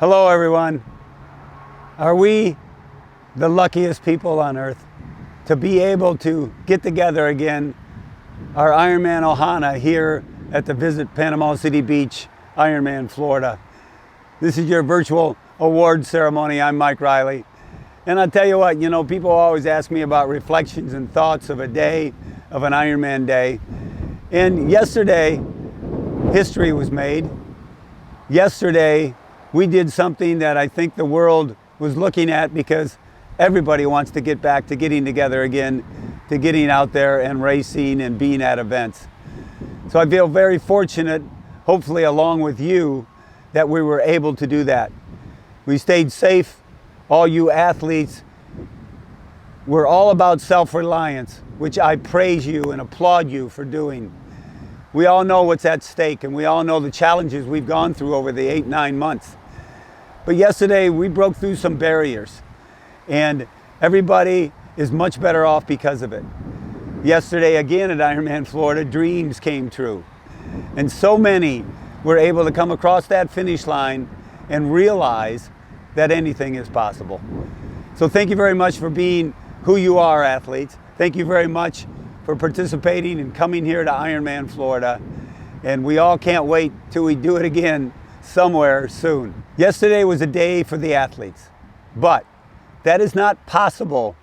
Hello everyone. Are we the luckiest people on earth to be able to get together again, our Ironman Ohana here at the Visit Panama City Beach, Ironman, Florida. This is your virtual award ceremony. I'm Mike Riley. And I'll tell you what, people always ask me about reflections and thoughts of a day, of an Ironman day. And yesterday, history was made. Yesterday, we did something that I think the world was looking at because everybody wants to get back to getting together again, to getting out there and racing and being at events. So I feel very fortunate, hopefully along with you, that we were able to do that. We stayed safe. All you athletes, we're all about self-reliance, which I praise you and applaud you for doing. We all know what's at stake, and we all know the challenges we've gone through over the 8-9 months. But yesterday, we broke through some barriers, and everybody is much better off because of it. Yesterday, again at Ironman Florida, dreams came true. And so many were able to come across that finish line and realize that anything is possible. So thank you very much for being who you are, athletes. Thank you very much for participating and coming here to Ironman Florida. And we all can't wait till we do it again somewhere soon. Yesterday was a day for the athletes, but that is not possible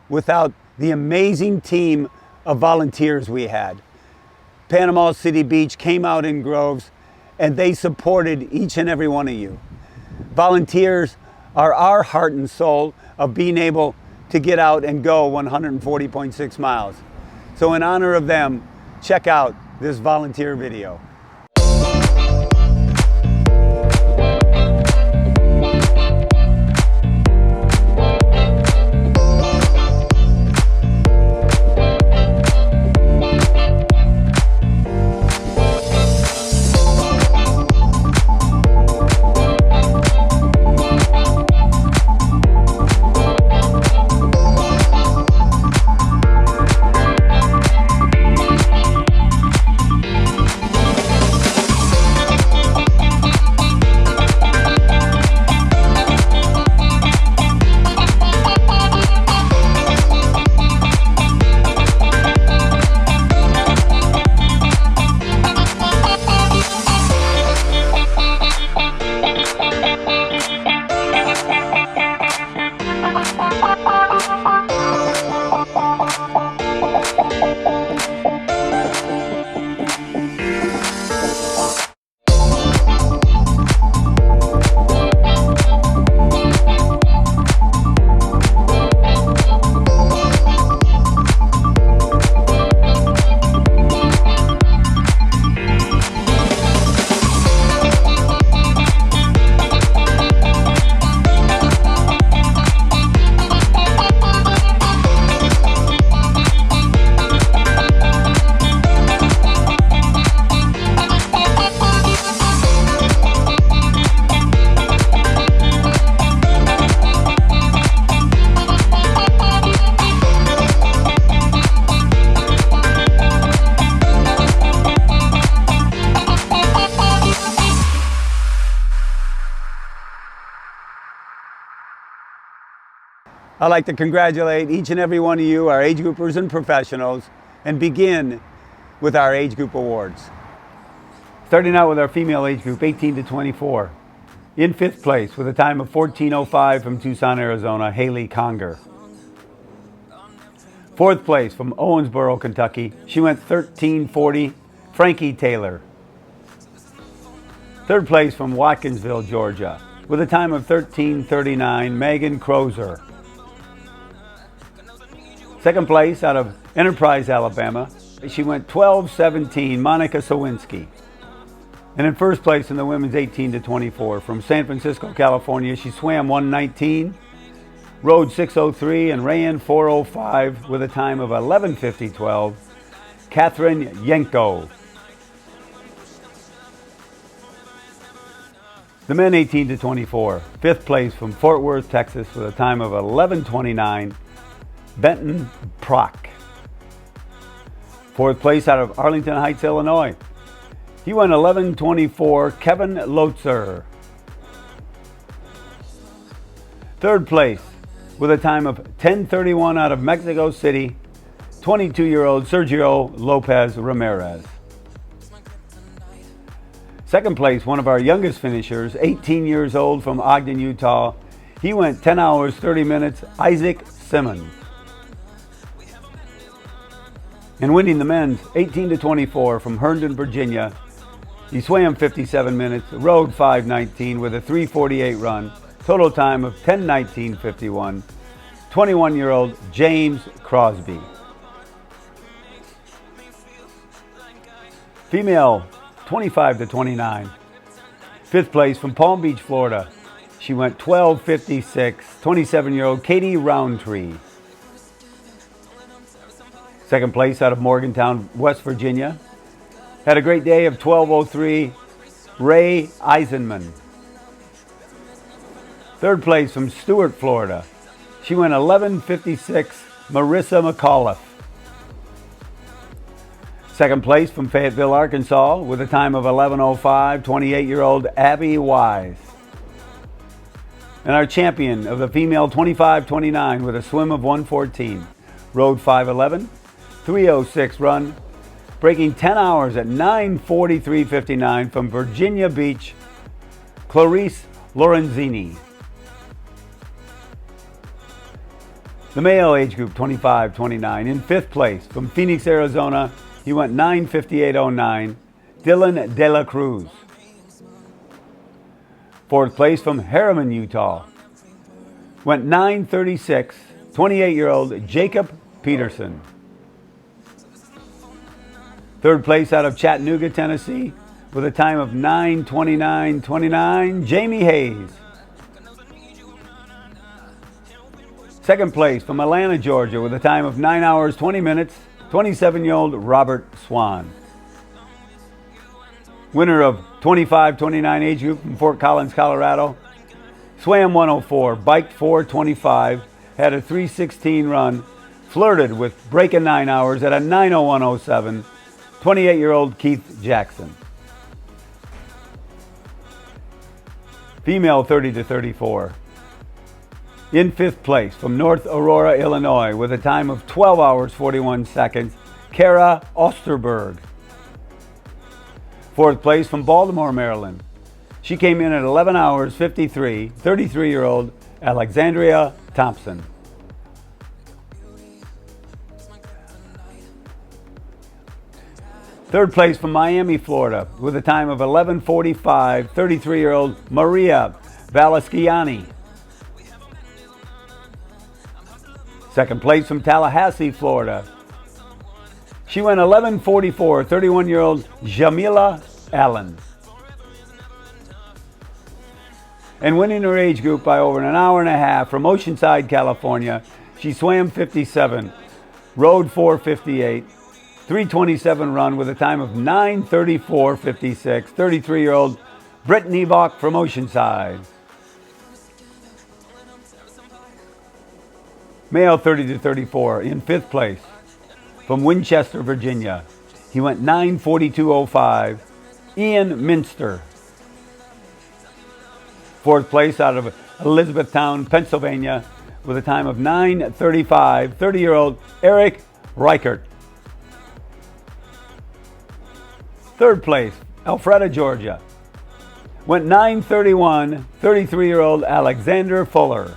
without the amazing team of volunteers we had. Panama City Beach came out in groves and they supported each and every one of you. Volunteers are our heart and soul of being able to get out and go 140.6 miles. So in honor of them, check out this volunteer video. I'd like to congratulate each and every one of you, our age groupers and professionals, and begin with our age group awards. Starting out with our female age group, 18 to 24. In 5th place with a time of 14:05 from Tucson, Arizona, Haley Conger. 4th place from Owensboro, Kentucky. She went 13:40, Frankie Taylor. 3rd place from Watkinsville, Georgia, with a time of 13:39, Megan Crozer. 2nd place out of Enterprise, Alabama. She went 12:17, Monica Sawinski. And in 1st place in the women's 18 to 24 from San Francisco, California, she swam 1:19, rode 6:03, and ran 4:05 with a time of 11:50:12, Catherine Yenko. The men 18 to 24, 5th place from Fort Worth, Texas, with a time of 11:29, Benton Prock. 4th place out of Arlington Heights, Illinois. He went 11:24, Kevin Lotzer. Third place with a time of 10:31 out of Mexico City, 22-year-old Sergio Lopez Ramirez. Second place, one of our youngest finishers, 18 years old from Ogden, Utah. He went 10 hours, 30 minutes, Isaac Simmons. And winning the men's 18-24 from Herndon, Virginia. He swam 57 minutes, rode 5:19 with a 3:48 run, total time of 10:19.51. 21-year-old James Crosby. Female 25-29. Fifth place from Palm Beach, Florida. She went 12:56. 27-year-old Katie Roundtree. Second place out of Morgantown, West Virginia. Had a great day of 12:03. Ray Eisenman. Third place from Stuart, Florida. She went 11:56. Marissa McAuliffe. Second place from Fayetteville, Arkansas, with a time of 11:05, 28-year-old Abby Wise. And our champion of the female 25-29 with a swim of 1:14, rode 5:11, 3:06 run, breaking 10 hours at 9:43.59 from Virginia Beach, Clarice Lorenzini. The male age group 25-29 in fifth place from Phoenix, Arizona. He went 9:58.09. Dylan De La Cruz. Fourth place from Harriman, Utah. Went 9:36. 28-year-old Jacob Peterson. Third place out of Chattanooga, Tennessee, with a time of 9:29.29. Jamie Hayes. Second place from Atlanta, Georgia, with a time of 9 hours, 20 minutes. 27-year-old Robert Swan. Winner of 25-29 age group from Fort Collins, Colorado. Swam 104, biked 4:25, had a 3:16 run, flirted with breaking 9 hours at a 9:01.07. 28-year-old Keith Jackson. Female 30-34. In fifth place from North Aurora, Illinois, with a time of 12 hours, 41 seconds, Kara Osterberg. Fourth place from Baltimore, Maryland. She came in at 11 hours, 53, 33-year-old Alexandria Thompson. Third place from Miami, Florida, with a time of 11:45, 33-year-old Maria Valaschiani. Second place from Tallahassee, Florida. She went 11:44, 31-year-old Jamila Allen. And winning her age group by over an hour and a half from Oceanside, California, she swam 57, rode 4:58, 3:27 run with a time of 9:34.56. 33-year-old Brittany Vaughn from Oceanside. Male 30-34 in fifth place from Winchester, Virginia. He went 9:42.05. Ian Minster. Fourth place out of Elizabethtown, Pennsylvania, with a time of 9:35. 30-year-old Eric Reichert. Third place, Alpharetta, Georgia. Went 9:31. 33-year-old Alexander Fuller.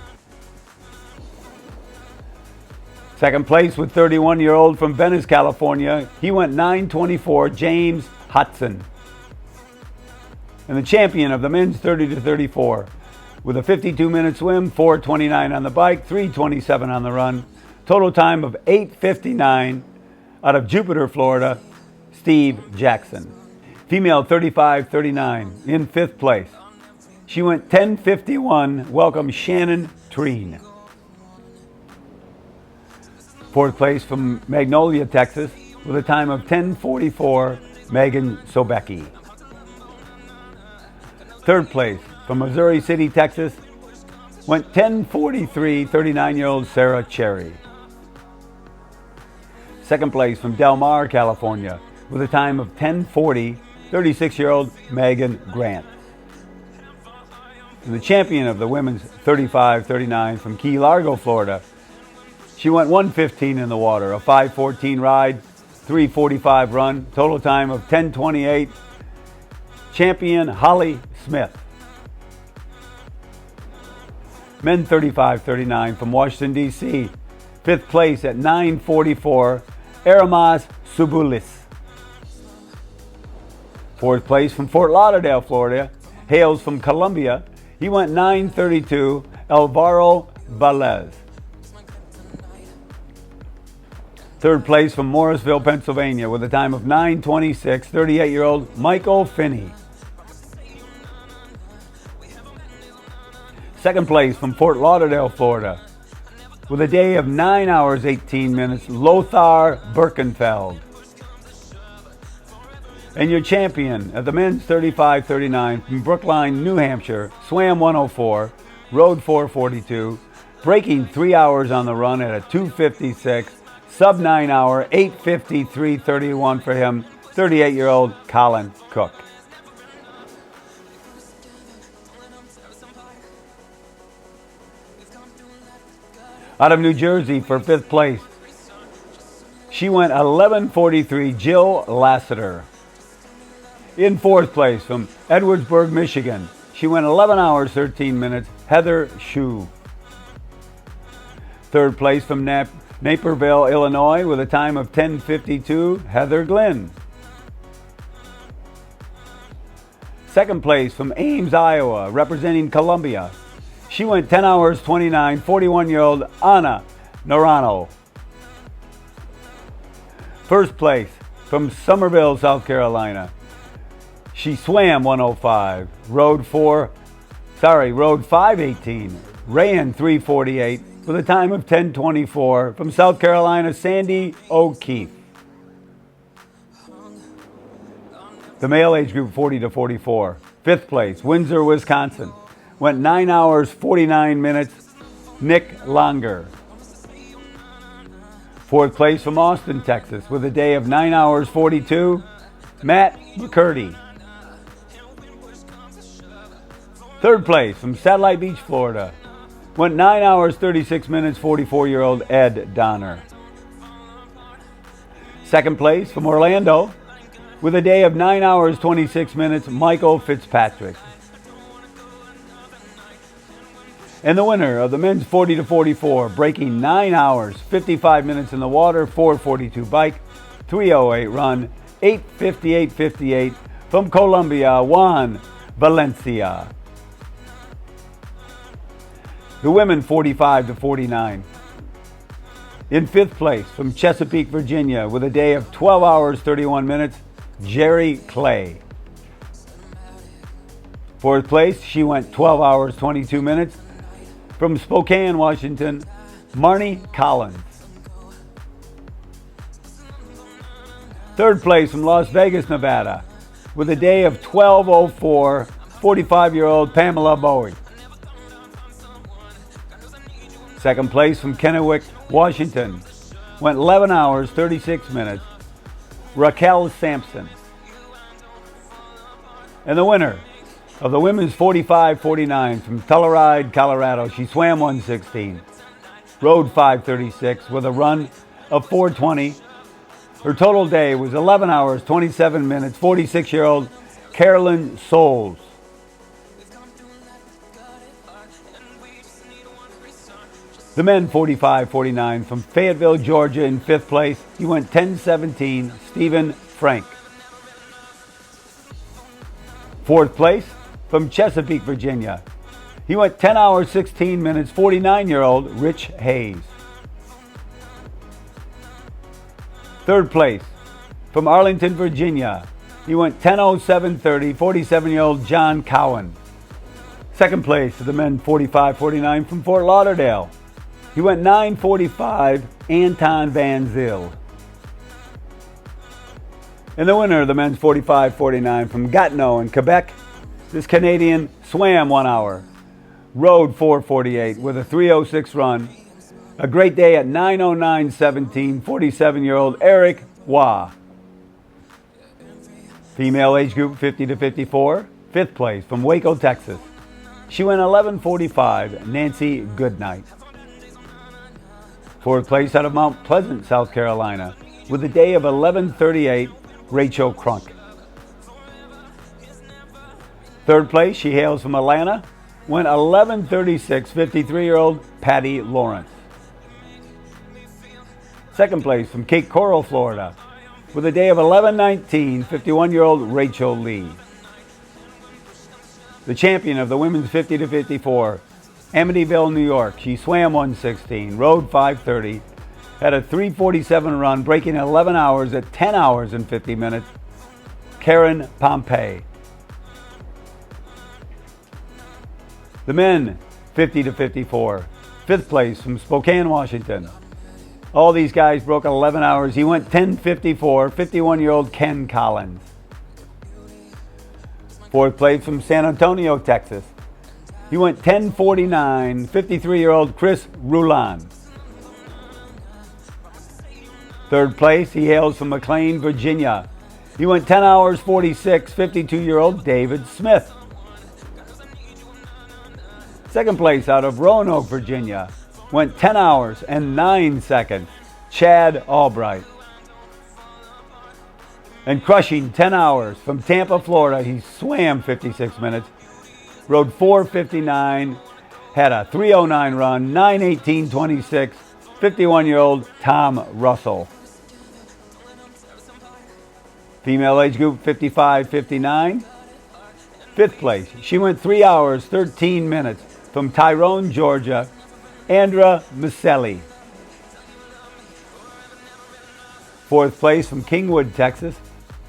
Second place with 31-year-old from Venice, California. He went 9:24, James Hudson. And the champion of the men's 30-34 with a 52-minute swim, 4:29 on the bike, 3:27 on the run. Total time of 8:59 out of Jupiter, Florida, Steve Jackson. Female 35-39 in fifth place. She went 10:51. Welcome Shannon Treen. Fourth place from Magnolia, Texas, with a time of 10:44, Megan Sobecki. Third place from Missouri City, Texas, went 10:43, 39-year-old Sarah Cherry. Second place from Del Mar, California, with a time of 10:40, 36-year-old Megan Grant. And the champion of the women's 35-39 from Key Largo, Florida. She went 1:15 in the water, a 5:14 ride, 3:45 run, total time of 10:28. Champion Holly Smith. Men 35-39 from Washington, D.C. 5th place at 9:44, Aramas Subulis. 4th place from Fort Lauderdale, Florida, hails from Colombia. He went 9:32, Alvaro Valez. 3rd place from Morrisville, Pennsylvania, with a time of 9:26, 38-year-old Michael Finney. 2nd place from Fort Lauderdale, Florida, with a day of 9 hours, 18 minutes, Lothar Birkenfeld. And your champion of the men's 35-39 from Brookline, New Hampshire, swam 104, rode 442, breaking 3 hours on the run at a 2:56, sub 9 hour, 8:53.31 for him, 38-year-old Colin Cook. Out of New Jersey for 5th place, she went 11:43, Jill Lassiter. In 4th place from Edwardsburg, Michigan, she went 11 hours, 13 minutes, Heather Shue. 3rd place from Naperville, Illinois, with a time of 10:52, Heather Glynn. 2nd place from Ames, Iowa, representing Columbia. She went 10 hours, 29, 41-year-old Anna Norano. 1st place from Summerville, South Carolina. She swam 105, rode 5:18, ran 3:48 with a time of 10:24 from South Carolina, Sandy O'Keefe. The male age group 40 to 44. 5th place, Windsor, Wisconsin. Went 9 hours, 49 minutes, Nick Longer. 4th place from Austin, Texas, with a day of 9 hours, 42, Matt McCurdy. 3rd place from Satellite Beach, Florida. Went 9 hours, 36 minutes, 44-year-old Ed Donner. 2nd place from Orlando, with a day of 9 hours, 26 minutes, Michael Fitzpatrick. And the winner of the men's 40 to 44, breaking 9 hours, 55 minutes in the water, 4:42 bike, 3:08 run, 8:58.58 from Colombia, Juan Valencia. The women 45 to 49. In 5th place from Chesapeake, Virginia, with a day of 12 hours, 31 minutes, Jerry Clay. 4th place, she went 12 hours, 22 minutes, from Spokane, Washington, Marnie Collins. 3rd place from Las Vegas, Nevada, with a day of 12:04, 45-year-old Pamela Bowie. 2nd place from Kennewick, Washington, went 11 hours, 36 minutes, Raquel Sampson. And the winner of the women's 45-49 from Telluride, Colorado, she swam 1:16, rode 5:36 with a run of 4:20. Her total day was 11 hours, 27 minutes, 46-year-old Carolyn Souls. The men 45-49 from Fayetteville, Georgia in 5th place. He went 10:17, Stephen Frank. 4th place from Chesapeake, Virginia. He went 10 hours, 16 minutes, 49-year-old Rich Hayes. 3rd place from Arlington, Virginia. He went 10:07.30, 47-year-old John Cowan. 2nd place to the men 45-49 from Fort Lauderdale. He went 9:45, Anton Van Zyl. And the winner of the men's 45-49 from Gatineau in Quebec, this Canadian swam 1 hour, rode 4:48 with a 3:06 run. A great day at 9:09.17, 47-year-old Eric Waugh. Female age group 50 to 54, 5th place from Waco, Texas. She went 11:45, Nancy Goodnight. Fourth place out of Mount Pleasant, South Carolina, with a day of 11:38, Rachel Crunk. Third place, she hails from Atlanta, went 11:36, 53-year-old Patty Lawrence. Second place from Cape Coral, Florida, with a day of 11:19, 51-year-old Rachel Lee. The champion of the women's 50 to 54, Amityville, New York. She swam 1:16, rode 5:30, had a 3:47 run, breaking 11 hours at 10 hours and 50 minutes. Karen Pompey. The men 50 to 54, fifth place from Spokane, Washington. All these guys broke 11 hours. He went 10:54, 51-year-old Ken Collins. Fourth place from San Antonio, Texas. He went 10:49, 53-year-old Chris Roulan. Third place, he hails from McLean, Virginia. He went 10 hours 46, 52-year-old David Smith. Second place out of Roanoke, Virginia, went 10 hours and 9 seconds, Chad Albright. And crushing 10 hours from Tampa, Florida, he swam 56 minutes, rode 4:59, had a 3:09 run, 9:18.26, 51-year-old Tom Russell. Female age group 55-59. Fifth place, she went 3 hours, 13 minutes from Tyrone, Georgia, Andra Maselli. Fourth place from Kingwood, Texas.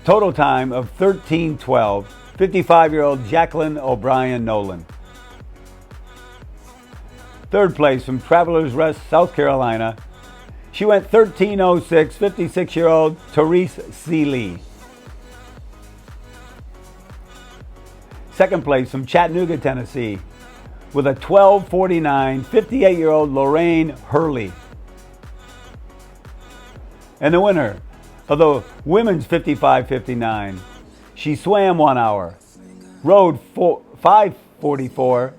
Total time of 13:12, 55-year-old Jacqueline O'Brien Nolan. Third place from Travelers Rest, South Carolina. She went 13:06, 56-year-old Therese Seeley. Second place from Chattanooga, Tennessee, with a 12:49, 58-year-old Lorraine Hurley. And the winner of the women's 55-59, she swam 1 hour, rode 5:44,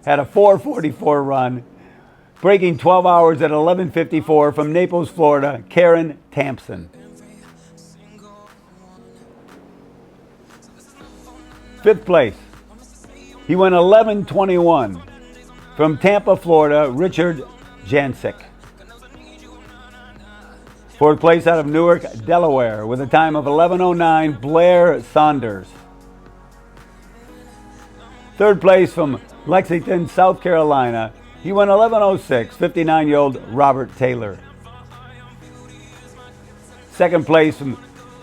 had a 4:44 run, breaking 12 hours at 11:54 from Naples, Florida, Karen Tampson. Fifth place, he went 11:21 from Tampa, Florida, Richard Jancic. Fourth place out of Newark, Delaware, with a time of 11:09, Blair Saunders. Third place from Lexington, South Carolina, he went 11:06, 59-year-old Robert Taylor. Second place from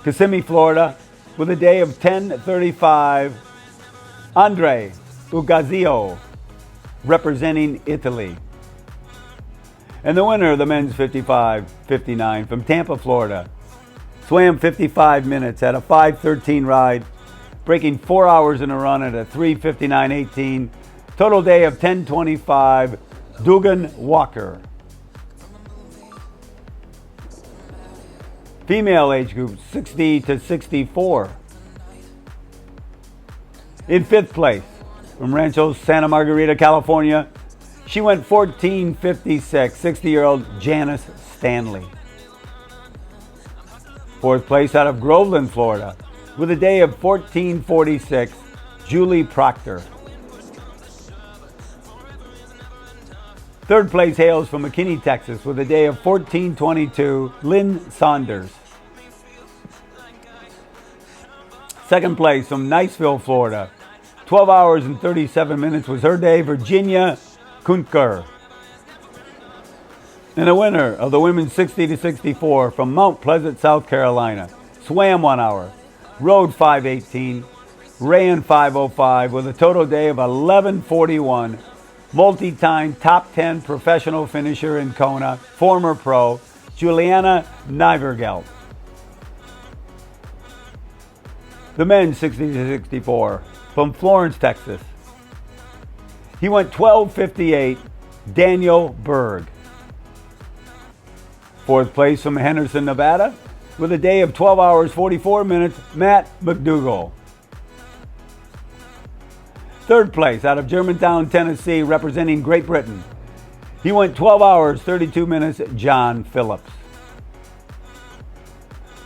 Kissimmee, Florida, with a day of 10:35, Andre Ugazio, representing Italy. And the winner of the men's 55-59 from Tampa, Florida, swam 55 minutes at a 5:13 ride, breaking 4 hours in a run at a 3:59.18. Total day of 10:25, Dugan Walker. Female age group 60 to 64. In fifth place, from Rancho Santa Margarita, California, she went 14:56, 60-year-old Janice Stanley. Fourth place out of Groveland, Florida, with a day of 14:46, Julie Proctor. Third place hails from McKinney, Texas, with a day of 14:22, Lynn Saunders. Second place from Niceville, Florida, 12 hours and 37 minutes was her day, Virginia Kunker. And the winner of the women's 60 to 64 from Mount Pleasant, South Carolina, swam 1 hour, rode 5:18, ran 5:05 with a total day of 11:41. Multi-time top 10 professional finisher in Kona, former pro, Juliana Nivergelt. The men's 60 to 64 from Florence, Texas. He went 12:58, Daniel Berg. Fourth place from Henderson, Nevada, with a day of 12 hours 44 minutes, Matt McDougall. Third place out of Germantown, Tennessee, representing Great Britain. He went 12 hours, 32 minutes, John Phillips.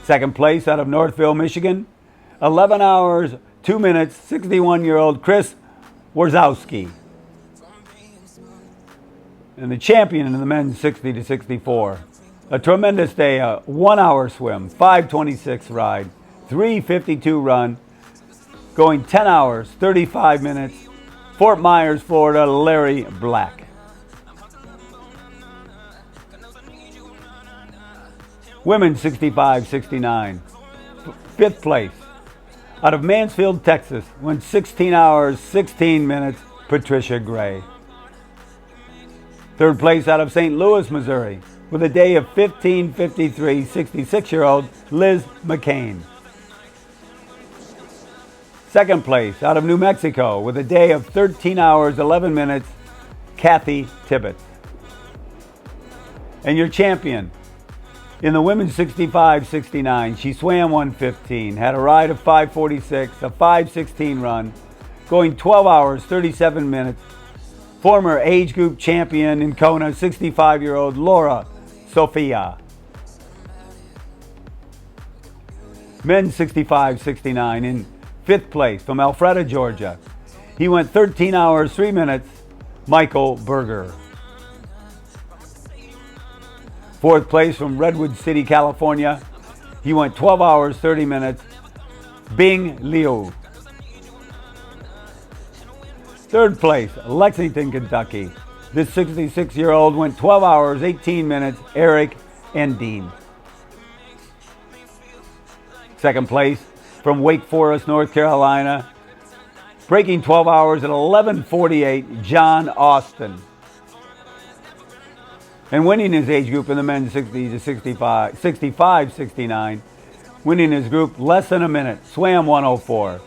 Second place out of Northville, Michigan, 11 hours, 2 minutes, 61-year-old Chris Warzowski. And the champion in the men's 60 to 64. A tremendous day, a 1 hour swim, 5:26 ride, 3:52 run, going 10 hours, 35 minutes, Fort Myers, Florida, Larry Black. Women's 65-69, fifth place. Out of Mansfield, Texas, went 16 hours, 16 minutes, Patricia Gray. Third place out of St. Louis, Missouri, with a day of 15:53, 66-year-old Liz McCain. Second place out of New Mexico, with a day of 13 hours, 11 minutes, Kathy Tibbetts. And your champion in the women's 65-69, she swam 1:15, had a ride of 5:46, a 5:16 run, going 12 hours, 37 minutes. Former age group champion in Kona, 65-year-old Laura Sophia. Men's 65-69 in fifth place from Alpharetta, Georgia. He went 13 hours, 3 minutes, Michael Berger. Fourth place from Redwood City, California. He went 12 hours, 30 minutes, Bing Liu. Third place, Lexington, Kentucky. This 66-year-old went 12 hours, 18 minutes, Eric Endine. Second place from Wake Forest, North Carolina, breaking 12 hours at 11:48, John Austin. And winning his age group in the men's 60 to 65-69, winning his group less than a minute, swam 104.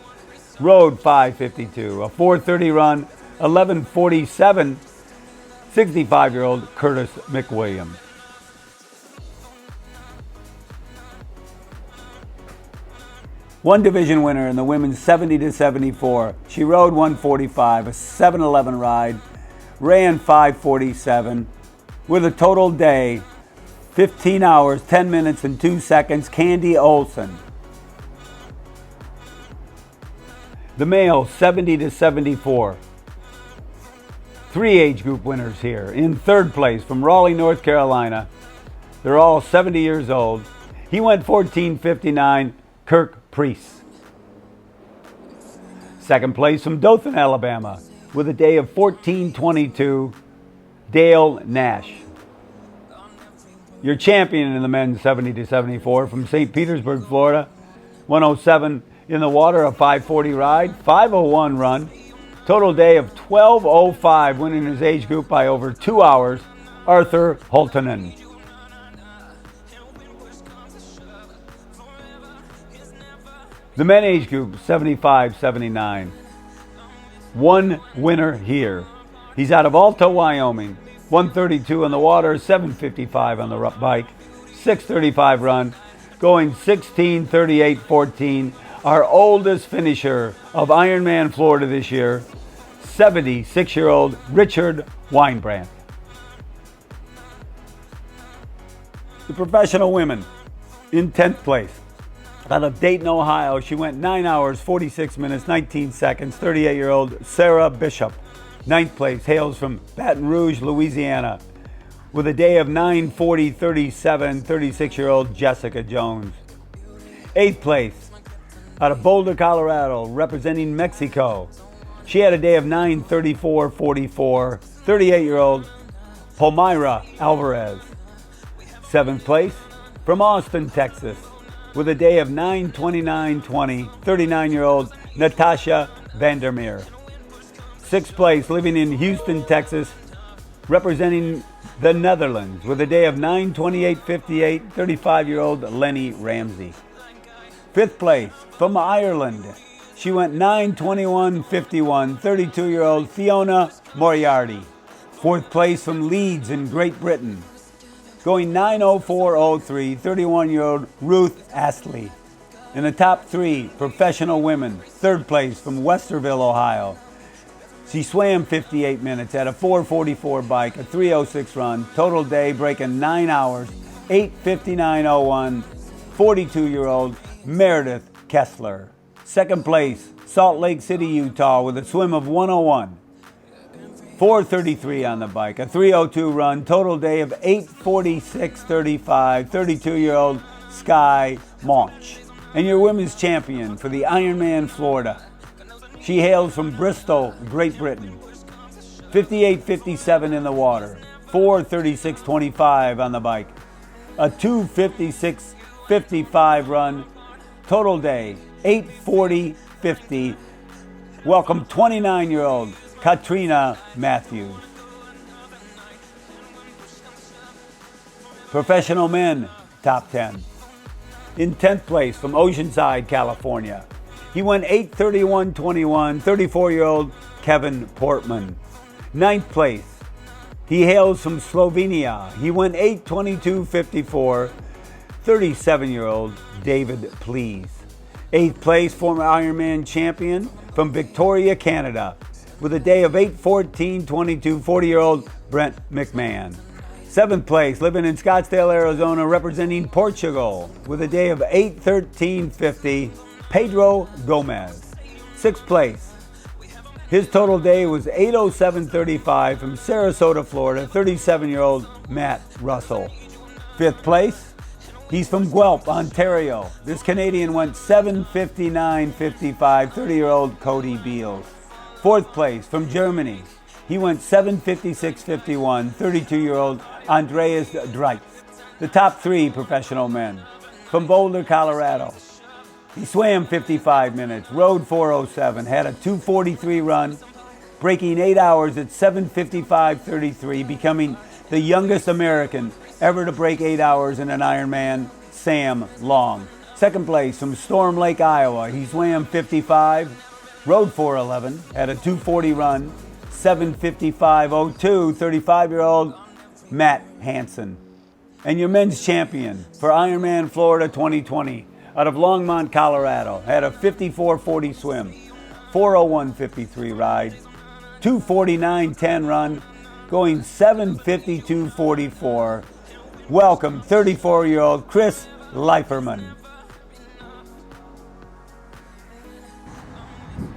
Rode 5:52, a 4:30 run, 11:47, 65-year-old Curtis McWilliams. One division winner in the women's 70 to 74. She rode 145, a 7:11 ride, ran 5:47, with a total day 15 hours, 10 minutes, and 2 seconds, Candy Olson. The male 70 to 74. Three age group winners here. In third place from Raleigh, North Carolina. They're all 70 years old. He went 14:59, Kirk Priest. Second place from Dothan, Alabama, with a day of 14:22, Dale Nash. Your champion in the men's 70 to 74 from St. Petersburg, Florida, 107 in the water, a 5:40 ride, 5:01 run, total day of 12:05, winning his age group by over 2 hours, Arthur Holtonen. The men age group, 75-79. One winner here. He's out of Alta, Wyoming. 132 on the water, 7:55 on the bike, 6:35 run, going 16:38.14. Our oldest finisher of Ironman Florida this year, 76-year-old Richard Weinbrandt. The professional women in 10th place. Out of Dayton, Ohio, she went 9 hours, 46 minutes, 19 seconds, 38-year-old Sarah Bishop. 9th place hails from Baton Rouge, Louisiana, with a day of 9:40.37, 36-year-old Jessica Jones. 8th place out of Boulder, Colorado, representing Mexico. She had a day of 9:34.44, 38-year-old Palmyra Alvarez. 7th place from Austin, Texas, with a day of 9:29.20, 39-year-old Natasha Vandermeer. 6th place, living in Houston, Texas, representing the Netherlands, with a day of 9:28.58, 35-year-old Lenny Ramsey. 5th place, from Ireland, she went 9:21.51, 32-year-old Fiona Moriarty. 4th place from Leeds in Great Britain, going 9:04.03, 31-year-old Ruth Astley. In the top 3 professional women, 3rd place from Westerville, Ohio, She swam 58 minutes, had a 4:44 bike, a 3:06 run, total day breaking 9 hours, 8:59:01, 42-year-old Meredith Kessler. Second place, Salt Lake City, Utah, with a swim of 1:01. 4:33 on the bike, a 3:02 run, total day of 8:46:35, 32-year-old Sky Monch. And your women's champion for the Ironman Florida. She hails from Bristol, Great Britain. 58:57 in the water, 4:36:25 on the bike, a 2:56:55 run, total day 8:40:50. Welcome 29-year-old Katrina Matthews. Professional men, top 10. In 10th place from Oceanside, California. He went 8:31:21, 34-year-old Kevin Portman. 9th place. He hails from Slovenia. He went 8:22:54, 37-year-old David Please. 8th place, former Ironman champion from Victoria, Canada, with a day of 8:14:22, 40-year-old Brent McMahon. 7th place, living in Scottsdale, Arizona, representing Portugal, with a day of 8:13:50, Pedro Gomez. 6th place, his total day was 8:07:35 from Sarasota, Florida, 37-year-old Matt Russell. 5th place, he's from Guelph, Ontario. This Canadian went 7:59:55, 30-year-old Cody BEALS. 4th place, from Germany, he went 7:56:51, 32-year-old Andreas Dreitz. The top 3 professional men. From Boulder, Colorado, he swam 55 minutes, rode 4:07, had a 2:43 run, breaking 8 hours at 7:55:33, becoming the youngest American ever to break 8 hours in an Ironman, Sam Long. 2nd place, from Storm Lake, Iowa, he swam 55, rode 4:11, had a 2:40 run, 7:55:02, 35-year-old Matt Hansen. And your men's champion for Ironman Florida 2020, out of Longmont, Colorado, had a 54:40 swim, 4:01:53 ride, 2:49:10 run, going 7:52:44. Welcome 34-year-old Chris Leiferman.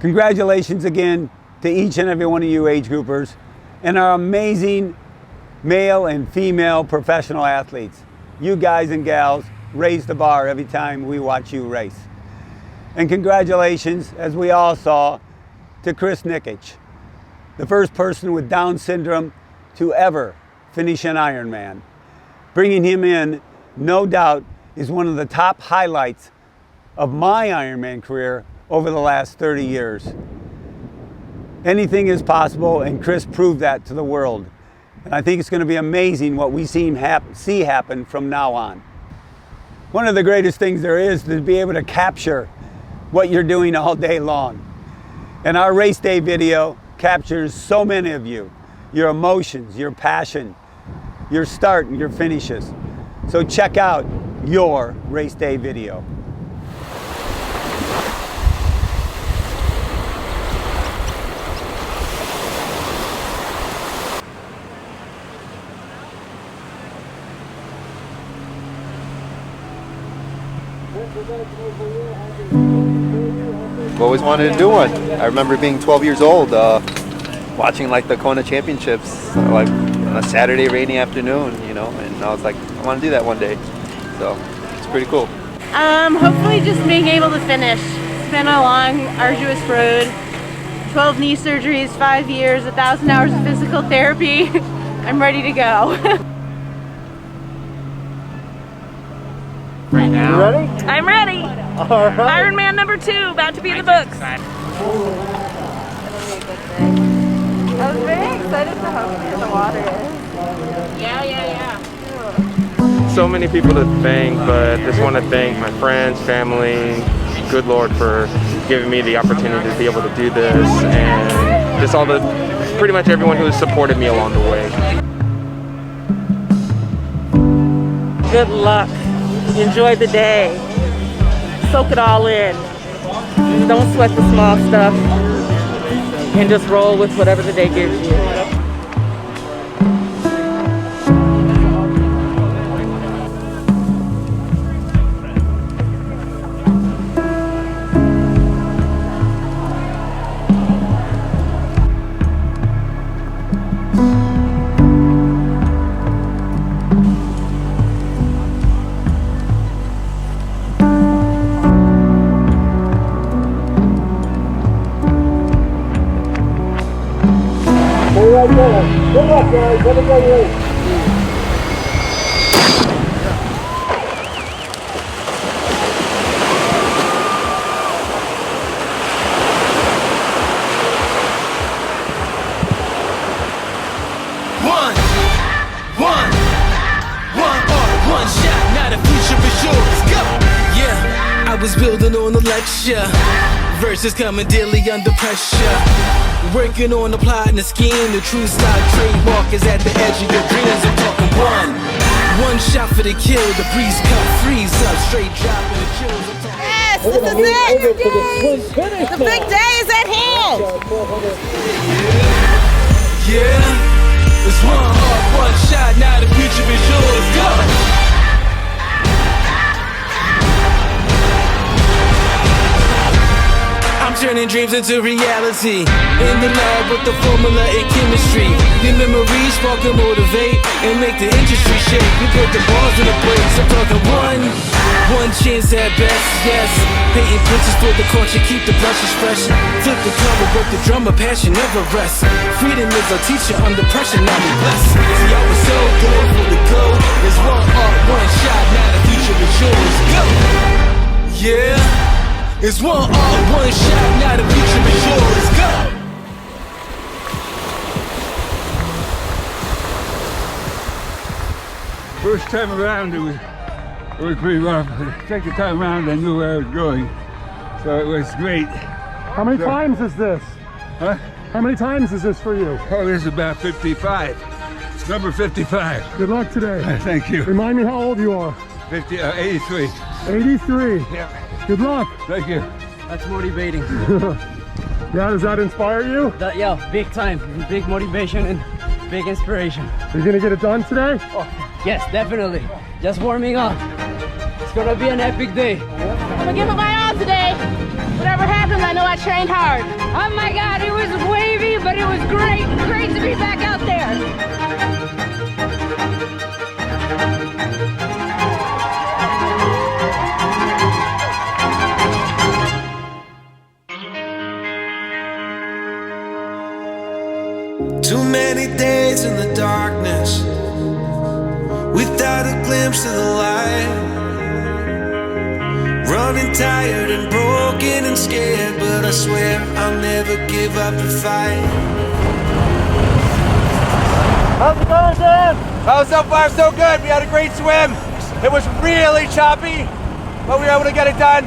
Congratulations again to each and every one of you age groupers and our amazing male and female professional athletes. You guys and gals raise the bar every time we watch you race. And congratulations, as we all saw, to Chris Nikic, the first person with Down syndrome to ever finish an Ironman. Bringing him in, no doubt, is one of the top highlights of my Ironman career over the last 30 years. Anything is possible, and Chris proved that to the world. And I think it's going to be amazing what we see happen from now on. One of the greatest things there is to be able to capture what you're doing all day long. And our race day video captures so many of you, your emotions, your passion, your start and your finishes. So check out your race day video. I've always wanted to do one. I remember being 12 years old, watching like the Kona Championships, like on a Saturday rainy afternoon, you know, and I was like, I want to do that one day. So it's pretty cool. Hopefully just being able to finish. It's been a long, arduous road. 12 knee surgeries, 5 years, 1,000 hours of physical therapy. I'm ready to go. Right now. You ready? I'm ready. All right. Ironman number 2, about to be in the books. I was very excited for how clear the water is. Yeah. So many people to thank, but just want to thank my friends, family, good Lord for giving me the opportunity to be able to do this, and just pretty much everyone who has supported me along the way. Good luck. Enjoy the day. Soak it all in. Don't sweat the small stuff. and just roll with whatever the day gives you. Good luck, guys. Have a good race. One shot, now the future is yours. Go! Yeah, I was building on the lecture. Verses coming daily under pressure. Working on the plot and the scheme. The true style trademark is at the edge of your dreams. I'm talking one shot for the kill. The breeze cut, freeze up, straight drop in the chills. Yes, this is it, your day. The big day is at hand. Yeah, it's one heart, one shot. Now the future is yours. Go! Turning dreams into reality. In the lab with the formula and chemistry. Your memories spark and motivate and make the industry shake. We put the balls in the brakes. I'm talking one chance at best, yes. Painting pictures for the culture, keep the brushes fresh. Flip the cover, work the drummer, passion never rests. Freedom is our teacher under pressure, now we blessed. See, I was so good for the go. There's one art, one shot, now the future is yours. Go! Yeah. It's one art, one shot, now the future is yours. Go! First time around it was pretty rough. Second time around I knew where I was going. So it was great. How many times is this? Huh? How many times is this for you? Oh, this is about 55. Number 55. Good luck today. Thank you. Remind me how old you are. 83. 83. Yeah. Good luck. Thank you. That's motivating. Yeah, does that inspire you? Yeah, big time. Big motivation and big inspiration. Are you gonna get it done today? Oh, yes, definitely. Just warming up. It's gonna be an epic day. I'm gonna give it my all today. Whatever happens, I know I trained hard. Oh my God, it was wavy, but it was great. Great to be back out there. Too many days in the darkness without a glimpse of the light. Running tired and broken and scared, but I swear I'll never give up the fight. How's it going, Dan? Oh, so far so good. We had a great swim. It was really choppy, but we were able to get it done.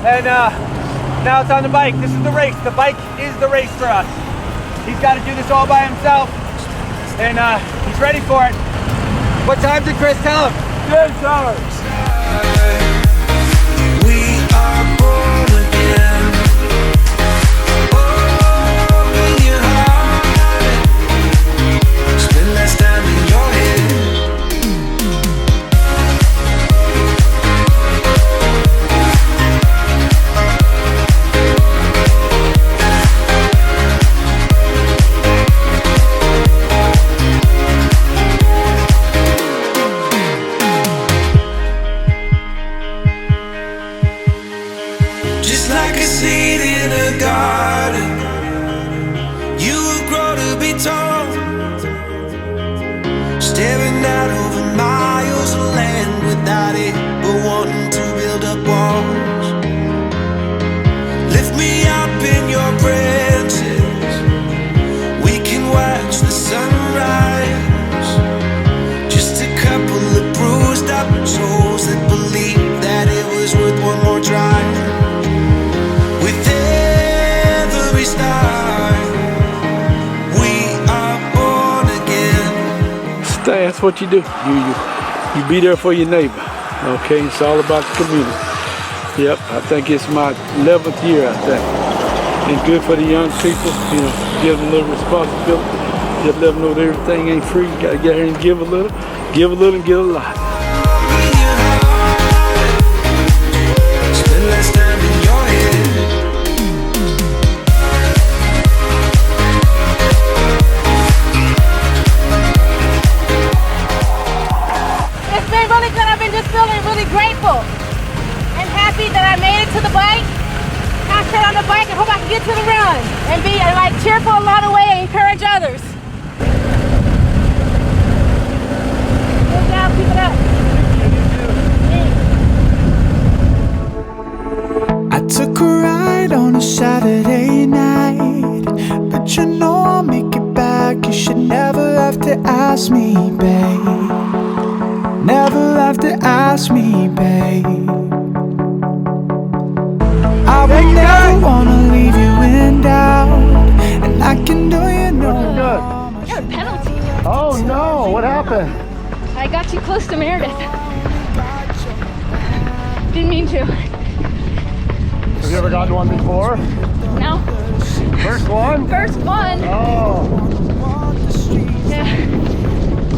And now it's on the bike. This is the race. The bike is the race for us. He's got to do this all by himself, and he's ready for it. What time did Chris tell him? 10 hours. We are born again. Open your heart. Spend less time in your head. Just like a seed in a garden, you will grow to be tall. Staring out over miles of land without it, but wanting to build up walls. Lift me up in your branches, we can watch the sunrise. Just a couple of bruised up souls that believe that it was worth one more try. With every star, we are born again. That's what you do. You be there for your neighbor. Okay, it's all about the community. Yep, I think it's my 11th year, I think. and good for the young people. You know, give them a little responsibility. Just let them know that everything ain't free. You gotta get here and give a little, and get a lot. Spend less time in your head. It's been really good. I've been just feeling really grateful and happy that I made it to the bike. Concentrate on the bike and hope I can get to the run and be like cheerful along the way and encourage others. Good job, keep it up. I took a ride on a Saturday night, but you know I'll make it back. You should never have to ask me, babe. Never have to ask me, babe. I will never wanna leave you in doubt, and I can do you no harm. I got a penalty. Oh no, what happened? I got too close to Meredith. Didn't mean to. Have you ever gotten one before? No. First one? First one. Oh. Yeah.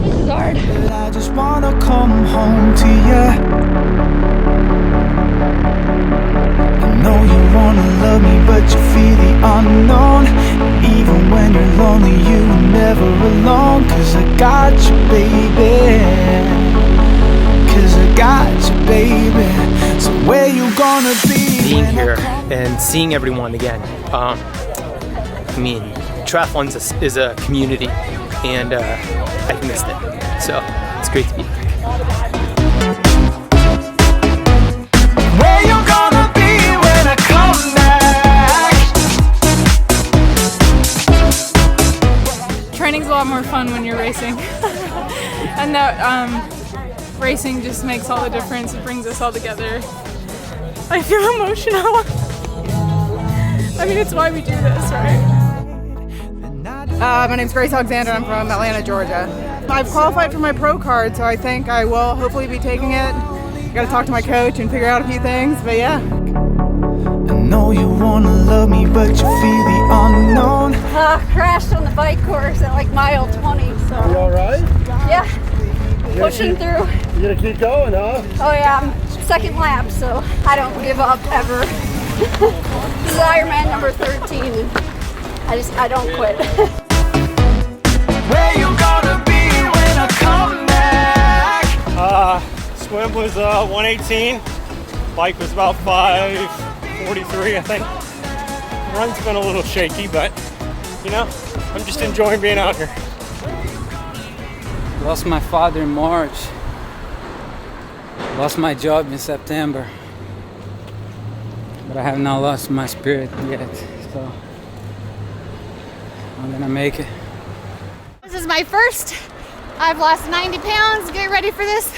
This is hard. I just wanna come home to you. I know you wanna love me, but you feel the unknown. Even when you're lonely, you're never alone. 'Cause I got you, baby. 'Cause I got you, baby. So where you gonna be? Being here and seeing everyone again. I mean, triathlon is a community, and I've missed it. So it's great to be here. Where you gonna be when I come back? Training's a lot more fun when you're racing. And that racing just makes all the difference. It brings us all together. I feel emotional. I mean, it's why we do this, right? My name's Grace Alexander. I'm from Atlanta, Georgia. I've qualified for my pro card, so I think I will hopefully be taking it. Got to talk to my coach and figure out a few things, but yeah. I know you wanna love me, but you feel the unknown. Crashed on the bike course at like mile 20, so. You alright? Yeah, pushing through. You gonna keep going, huh? Oh yeah, I'm second lap, so I don't give up ever. This is Ironman number 13, and I don't quit. Where you gonna be when I come back? Swim was 118. Bike was about 5:43, I think. Run's been a little shaky, but you know, I'm just enjoying being out here. Lost my father in March. Lost my job in September. But I have not lost my spirit yet, so I'm gonna make it. This is my first. I've lost 90 pounds, get ready for this.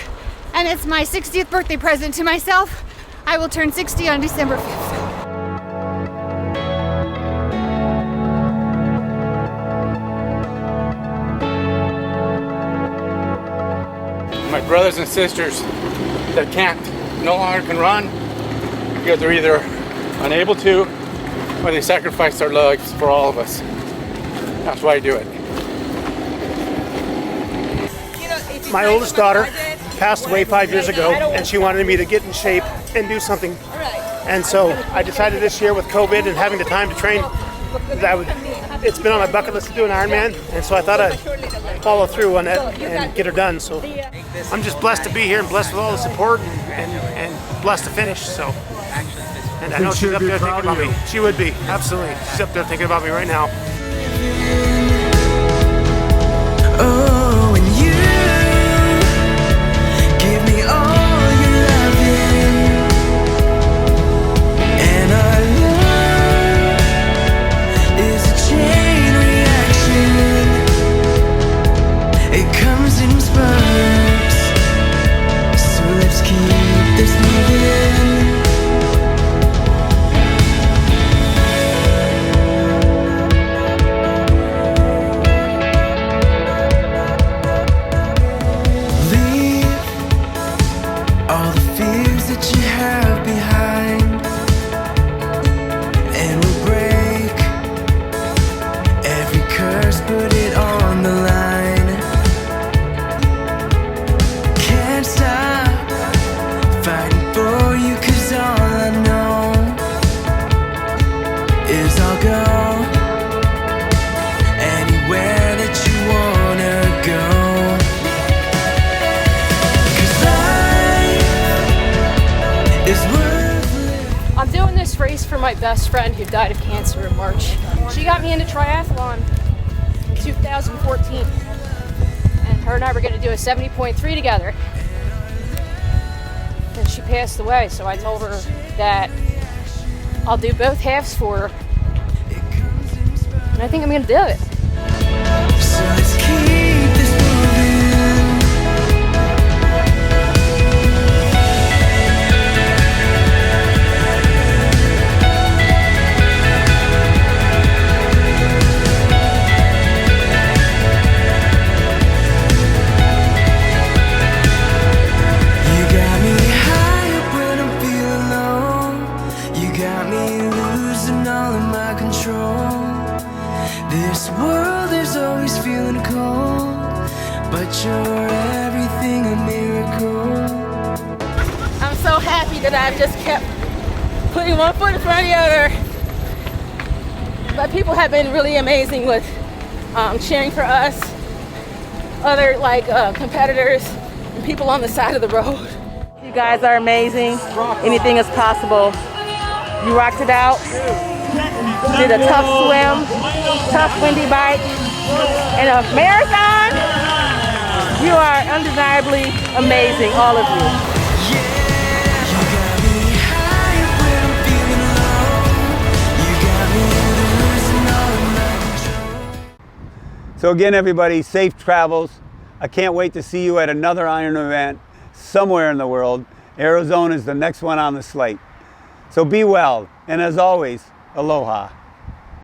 And it's my 60th birthday present to myself. I will turn 60 on December 5th. My brothers and sisters that no longer can run because they're either unable to or they sacrifice their legs for all of us. That's why I do it. My oldest daughter passed away 5 years ago, and she wanted me to get in shape and do something. And so I decided this year with COVID and having the time to train, it's been on my bucket list to do an Ironman, and so I thought I'd follow through on that and get her done. So I'm just blessed to be here and blessed with all the support and blessed to finich. So, and I know she's up there thinking about me. She would be, absolutely. She's up there thinking about me right now. Oh, and you give me all your loving, and our love is a chain reaction. It comes in spurts, so let's keep this moving. best friend who died of cancer in March. She got me into triathlon in 2014. And her and I were going to do a 70.3 together. And she passed away, so I told her that I'll do both halves for her. And I think I'm going to do it. So let's keep this moving. You got me high up when I'm feeling low. You got me losing all of my control. This world is always feeling cold, but you're everything a miracle. I'm so happy that I've just kept putting one foot in front of the other. But people have been really amazing with cheering for us, other competitors, and people on the side of the road. You guys are amazing. Anything is possible. You rocked it out. Did a tough swim, tough windy bike, and a marathon. You are undeniably amazing, all of you. So again, everybody, safe travels. I can't wait to see you at another Iron event somewhere in the world. Arizona is the next one on the slate. So be well, and as always, aloha.